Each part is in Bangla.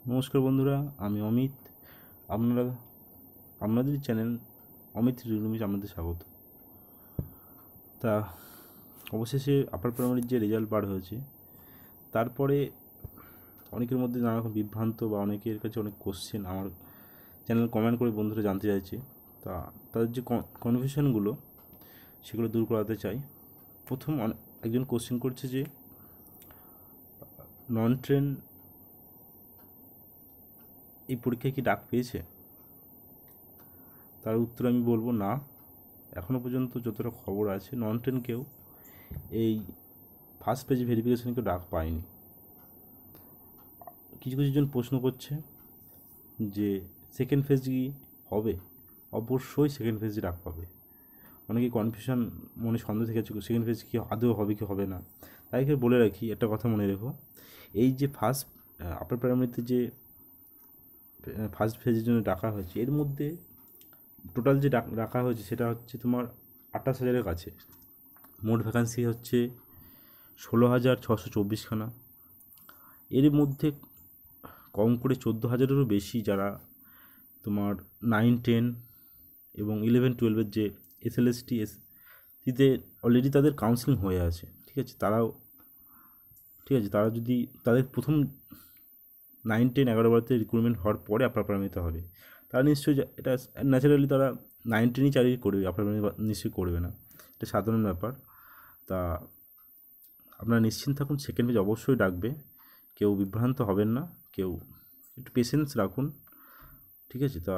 নমস্কার বন্ধুরা, আমি অমিত। আপনারা আপনাদের চ্যানেল অমিত রিলমিজ আপনাদের স্বাগত। তা অবশেষে আপার প্রাইমারির যে রেজাল্ট বার হয়েছে, তারপরে অনেকের মধ্যে নানা রকম বিভ্রান্ত বা অনেকের কাছে অনেক কোশ্চেন আমার চ্যানেল কমেন্ট করে বন্ধুরা জানতে চাইছে। তা তাদের যে কনফিউশনগুলো সেগুলো দূর করাতে চাই। প্রথম একজন কোশ্চেন করছে যে নন ট্রেন এই পরীক্ষায় কি ডাক পেয়েছে? তার উত্তর আমি বলবো না। এখনও পর্যন্ত যতটা খবর আছে, নন ট্রেন কেউ এই ফার্স্ট পেজ ভেরিফিকেশানে কেউ ডাক পায়নি। কিছু কিছু জন প্রশ্ন করছে যে সেকেন্ড ফেজ কি হবে? অবশ্যই সেকেন্ড ফেজে ডাক পাবে। অনেকে কনফিউশন মনে সন্দেহ থেকে সেকেন্ড ফেজ কি আদৌ হবে কি হবে না। তাই বলে রাখি, একটা কথা মনে রেখো, এই যে ফার্স্ট আপার প্রাইমারিতে যে ফার্স্ট ফেজের জন্য ডাকা হয়েছে, এর মধ্যে টোটাল যে ডাকা হয়েছে সেটা হচ্ছে তোমার 28,000-এর কাছে। মোট ভ্যাকান্সি হচ্ছে 16,624খানা। এর মধ্যে কম করে 14,000-এরও বেশি যারা তোমার 9-10 এবং 11-12-এর যে SLST টিতে অলরেডি তাদের কাউন্সেলিং হয়ে আছে। ঠিক আছে, তারা যদি তাদের প্রথম 9-10 11-12-তে রিক্রুটমেন্ট হওয়ার পরে আপার প্রাইমারিতে হবে, তারা নিশ্চয়ই এটা ন্যাচারালি তারা 9-10ই চাকরি করবে, আপার প্রাইমারি নিশ্চয়ই করবে না। এটা সাধারণ ব্যাপার। তা আপনারা নিশ্চিন্ত থাকুন, সেকেন্ড পেজ অবশ্যই ডাকবে। কেউ বিভ্রান্ত হবেন না, কেউ একটু পেশেন্স রাখুন। ঠিক আছে, তা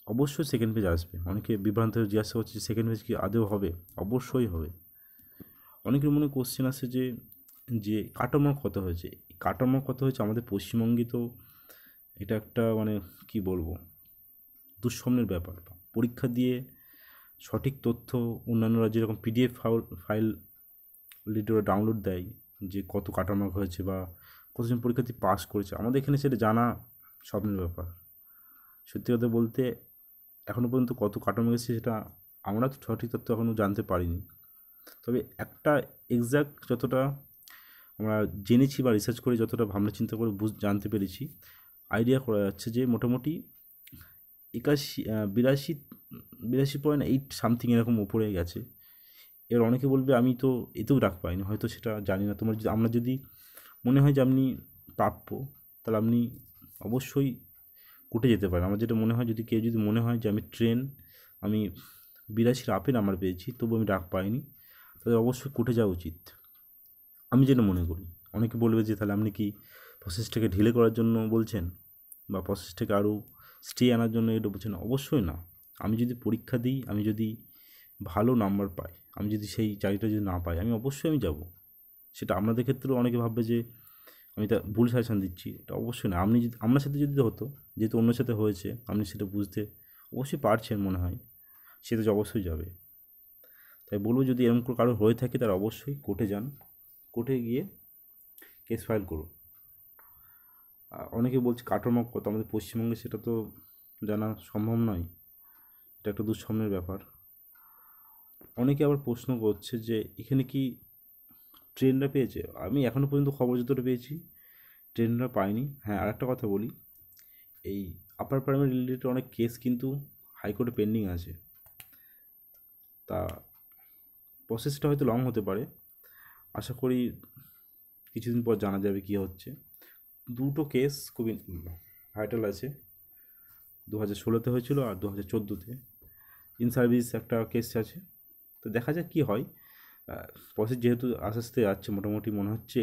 অবশ্যই সেকেন্ড পেজ আসবে। অনেকে বিভ্রান্ত হয়ে জিজ্ঞাসা করছে সেকেন্ড পেজ কি আদৌ হবে? অবশ্যই হবে। অনেকের মনে কোশ্চেন আসে যে যে কাটঅফ মার্ক কত হয়েছে। কাটঅফ মার্ক কত হয়েছে আমাদের পশ্চিমবঙ্গে, তো এটা একটা মানে কী বলবো, দুঃস্বপ্নের ব্যাপার। পরীক্ষা দিয়ে সঠিক তথ্য অন্যান্য রাজ্যে যেরকম PDF ফাইল অলরেডি ওরা ডাউনলোড দেয় যে কত কাটা মার্ক হয়েছে বা কতজন পরীক্ষার্থী পাস করেছে, আমাদের এখানে সেটা জানা স্বপ্নের ব্যাপার। সত্যি কথা বলতে এখনও পর্যন্ত কত কাটা মার্ক এসেছে সেটা আমরা তো সঠিক তথ্য এখনও জানতে পারিনি। তবে একটা এক্স্যাক্ট যতটা আমরা জেনেছি বা রিসার্চ করে যতটা ভাবনা চিন্তা করে জানতে পেরেছি, আইডিয়া করা যাচ্ছে যে মোটামুটি 82 82.8 সামথিং এরকম উপরে গেছে। এবার অনেকে বলবে আমি তো এতেও ডাক পাইনি, হয়তো সেটা জানি না। আমরা যদি মনে হয় যে আপনি প্রাপ্য, তাহলে আপনি অবশ্যই কোর্টে যেতে পারেন। আমার যেটা মনে হয়, যদি কেউ যদি মনে হয় যে আমি 82 আপে নাম্বার পেয়েছি তবু আমি ডাক পাইনি, তাদের অবশ্যই কোর্টে যাওয়া উচিত, আমি যেটা মনে করি। অনেকে বলবে যে তাহলে আপনি কি প্রসেসটাকে ঢিলে করার জন্য বলছেন বা প্রসেসটাকে আরও স্টে আনার জন্য এটা বলছেন? অবশ্যই না। আমি যদি পরীক্ষা দিই, আমি যদি ভালো নাম্বার পাই, আমি যদি সেই চাকরিটা যদি না পাই, আমি অবশ্যই যাব। সেটা আপনাদের ক্ষেত্রেও অনেকে ভাববে যে আমি তা ভুল সাজেশান দিচ্ছি, এটা অবশ্যই না। আপনি যদি আপনার সাথে যদি হতো, যেহেতু অন্যের সাথে হয়েছে, আপনি সেটা বুঝতে অবশ্যই পারছেন মনে হয়, সে তো অবশ্যই যাবে। তাই বলবো, যদি এরকম কারো হয়ে থাকে তারা অবশ্যই কোর্টে যান, কোর্টে গিয়ে কেস ফাইল করুন। অনেকে বলছে কাটর মার্ক কত আমাদের পশ্চিমবঙ্গে, সেটা তো জানা সম্ভব নয়, এটা একটা দুঃস্বপ্নের ব্যাপার। অনেকে আবার প্রশ্ন করছে যে এখানে কি ট্রেনরা পেয়েছে? আমি এখনও পর্যন্ত খবর যতটা পেয়েছি ট্রেনরা পায়নি। হ্যাঁ, আরেকটা কথা বলি, এই আপার প্রাইমারি রিলেটেড অনেক কেস কিন্তু হাইকোর্টে পেন্ডিং আছে। তা প্রসেসটা হয়তো লং হতে পারে, আশা করি কিছুদিন পর জানা যাবে কী হচ্ছে। দুটো কেস খুবই ভাইটাল আছে, 2016-তে হয়েছিল আর 2014-তে ইন সার্ভিস একটা কেস আছে। তো দেখা যাক কী হয়। প্রসেস যেহেতু আস্তে আস্তে যাচ্ছে, মোটামুটি মনে হচ্ছে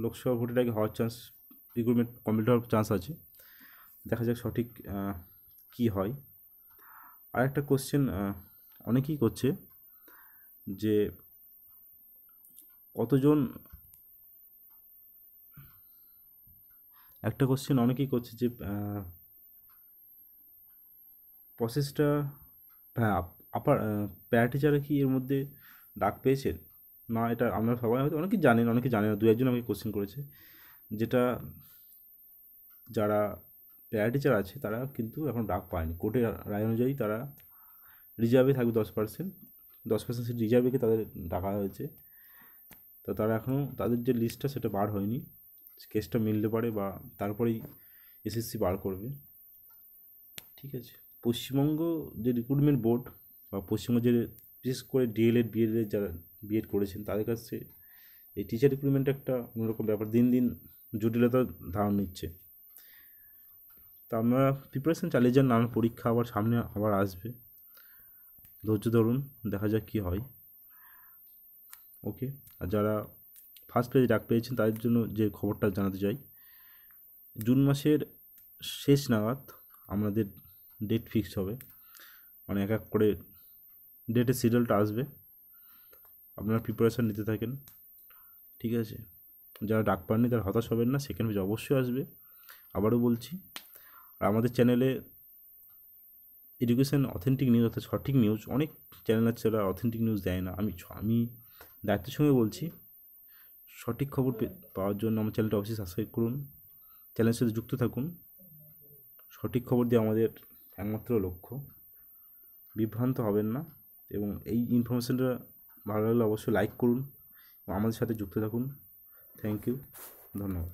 লোকসভা ভোটের আগে হওয়ার চান্স, রিক্রুটমেন্ট কমপ্লিট হওয়ার চান্স আছে। দেখা যাক সঠিক কী হয়। আর একটা কোশ্চেন অনেকেই করছে যে কতজন, একটা কোশ্চেন অনেকেই করছে যে প্রসেসটা, হ্যাঁ, আপার প্যারা টিচারে কি এর মধ্যে ডাক পেয়েছেন? না, এটা আমরা সবাই হয়তো অনেকেই জানেন, অনেকে জানে না। দু একজন আমাকে কোশ্চেন করেছে, যেটা যারা প্যারা টিচার আছে তারা কিন্তু এখন ডাক পায়নি। কোর্টের রায় অনুযায়ী তারা রিজার্ভে থাকবে 10%, 10% সিট রিজার্ভ রেখে তাদের ডাকা হয়েছে। তো তারা এখনও তাদের যে লিস্টটা সেটা বার হয়নি, কেসটা মিলতে পারে বা তারপরেই এসএসসি বার করবে। ঠিক আছে, পশ্চিমবঙ্গ যে রিক্রুটমেন্ট বোর্ড বা পশ্চিমবঙ্গ যে বিশেষ করে ডিএলএড বিএলএড যারা বিএড করেছেন তাদের কাছে এই টিচার রিক্রুটমেন্ট একটা অন্যরকম ব্যাপার, দিন দিন জটিলতা ধারণ নিচ্ছে। তা আপনারা প্রিপারেশান চালিয়ে যান, নানান পরীক্ষা আবার সামনে আবার আসবে, ধৈর্য ধরুন, দেখা যাক কী হয়। ওকে, আর যারা ফার্স্ট পেজে ডাক পেয়েছেন তাদের জন্য যে খবরটা জানাতে চাই, জুন মাসের শেষ নাগাদ আমাদের ডেট ফিক্সড হবে, মানে এক এক করে ডেটের সিরিয়ালটা আসবে, আপনারা প্রিপারেশান নিতে থাকেন। ঠিক আছে, যারা ডাক পাননি তারা হতাশ হবেন না, সেকেন্ড পেজ অবশ্যই আসবে। আবারও বলছি, আর আমাদের চ্যানেলে এডুকেশন অথেন্টিক নিউজ অর্থাৎ সঠিক নিউজ, অনেক চ্যানেল আছে যারা অথেন্টিক নিউজ দেয় না, আমি দায়িত্বের সঙ্গে বলছি, সঠিক খবর পাওয়ার জন্য আমার চ্যানেলটা অবশ্যই সাবস্ক্রাইব করুন, চ্যানেলের সাথে যুক্ত থাকুন। সঠিক খবর দিয়ে আমাদের একমাত্র লক্ষ্য, বিভ্রান্ত হবেন না। এবং এই ইনফরমেশানটা ভালো লাগলে অবশ্যই লাইক করুন এবং আমাদের সাথে যুক্ত থাকুন। থ্যাংক ইউ, ধন্যবাদ।